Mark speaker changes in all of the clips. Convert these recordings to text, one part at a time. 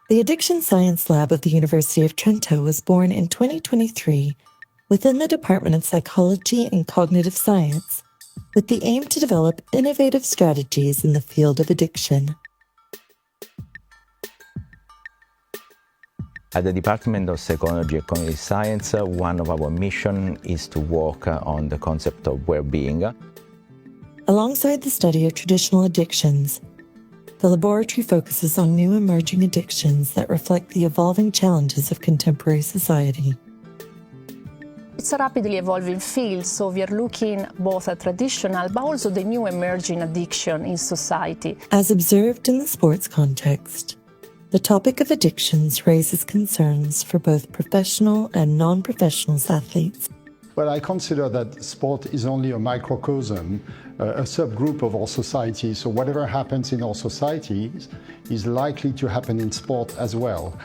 Speaker 1: The Addiction Science Lab of the University of Trento was born in 2023 within the Department of Psychology and Cognitive Science, with the aim to develop innovative strategies in the field of addiction.
Speaker 2: At the Department of Psychology and Cognitive Science, one of our missions is to work on the concept of well-being.
Speaker 1: Alongside the study of traditional addictions, the laboratory focuses on new emerging addictions that reflect the evolving challenges of contemporary society.
Speaker 3: It's a rapidly evolving field, so we are looking both at traditional but also the new emerging addiction in society.
Speaker 1: As observed in the sports context, the topic of addictions raises concerns for both professional and non-professional athletes.
Speaker 4: Well, I consider that sport is only a microcosm, a subgroup of our society. So whatever happens in our societies is likely to happen in sport as well.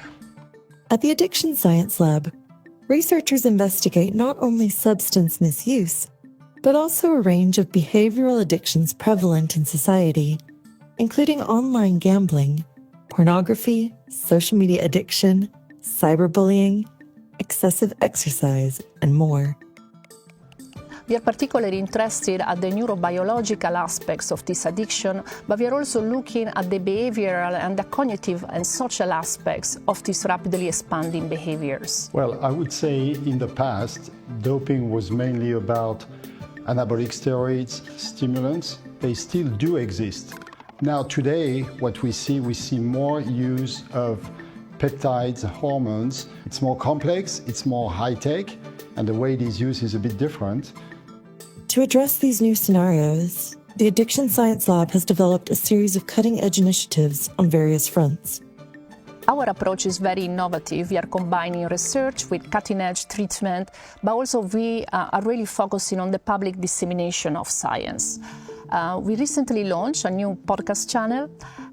Speaker 1: At the Addiction Science Lab, researchers investigate not only substance misuse, but also a range of behavioral addictions prevalent in society, including online gambling, pornography, social media addiction, cyberbullying, excessive exercise, and more.
Speaker 3: We are particularly interested at the neurobiological aspects of this addiction, but we are also looking at the behavioral and the cognitive and social aspects of these rapidly expanding behaviors.
Speaker 4: Well, I would say in the past, doping was mainly about anabolic steroids, stimulants. They still do exist. Now today, what we see more use of peptides, hormones. It's more complex, it's more high-tech, and the way it is used is a bit different.
Speaker 1: To address these new scenarios, the Addiction Science Lab has developed a series of cutting-edge initiatives on various fronts.
Speaker 3: Our approach is very innovative. We are combining research with cutting-edge treatment, but also we are really focusing on the public dissemination of science. We recently launched a new podcast channel,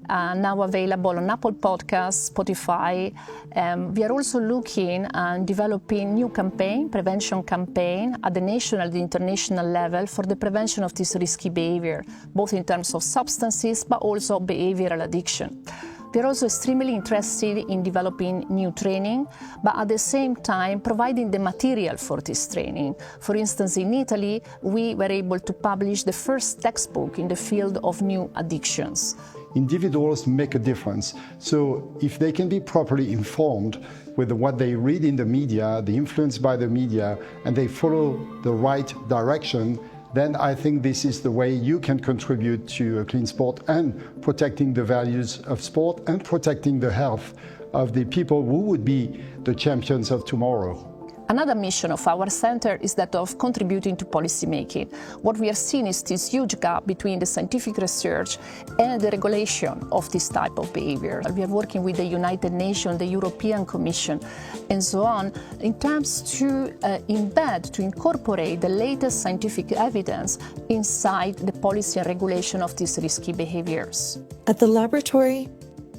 Speaker 3: now available on Apple Podcasts, Spotify. We are also looking and developing new prevention campaign at the national and the international level for the prevention of this risky behavior, both in terms of substances, but also behavioral addiction. We are also extremely interested in developing new training, but at the same time providing the material for this training. For instance, in Italy, we were able to publish the first textbook in the field of new addictions.
Speaker 4: Individuals make a difference. So if they can be properly informed with what they read in the media, the influence by the media, and they follow the right direction, then I think this is the way you can contribute to a clean sport and protecting the values of sport and protecting the health of the people who would be the champions of tomorrow.
Speaker 3: Another mission of our center is that of contributing to policymaking. What we are seeing is this huge gap between the scientific research and the regulation of this type of behavior. We are working with the United Nations, the European Commission, and so on, in terms to incorporate the latest scientific evidence inside the policy and regulation of these risky behaviors.
Speaker 1: At the laboratory,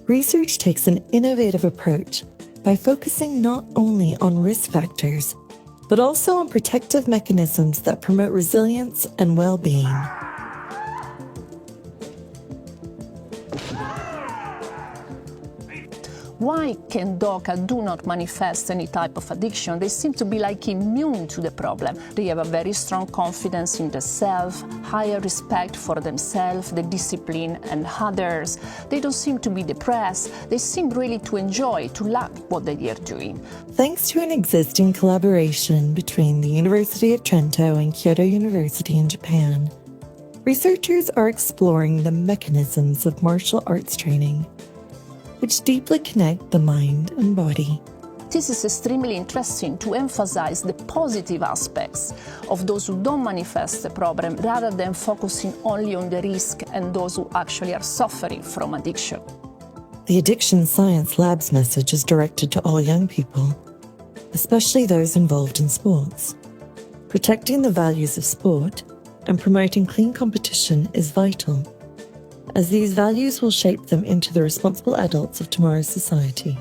Speaker 1: research takes an innovative approach by focusing not only on risk factors, but also on protective mechanisms that promote resilience and well-being.
Speaker 3: Why can DOCA do not manifest any type of addiction? They seem to be like immune to the problem. They have a very strong confidence in the self, higher respect for themselves, the discipline and others. They don't seem to be depressed. They seem really to enjoy, to love what they are doing.
Speaker 1: Thanks to an existing collaboration between the University of Trento and Kyoto University in Japan, researchers are exploring the mechanisms of martial arts training, which deeply connect the mind and body.
Speaker 3: This is extremely interesting to emphasize the positive aspects of those who don't manifest the problem rather than focusing only on the risk and those who actually are suffering from addiction.
Speaker 1: The Addiction Science Lab's message is directed to all young people, especially those involved in sports. Protecting the values of sport and promoting clean competition is vital, as these values will shape them into the responsible adults of tomorrow's society.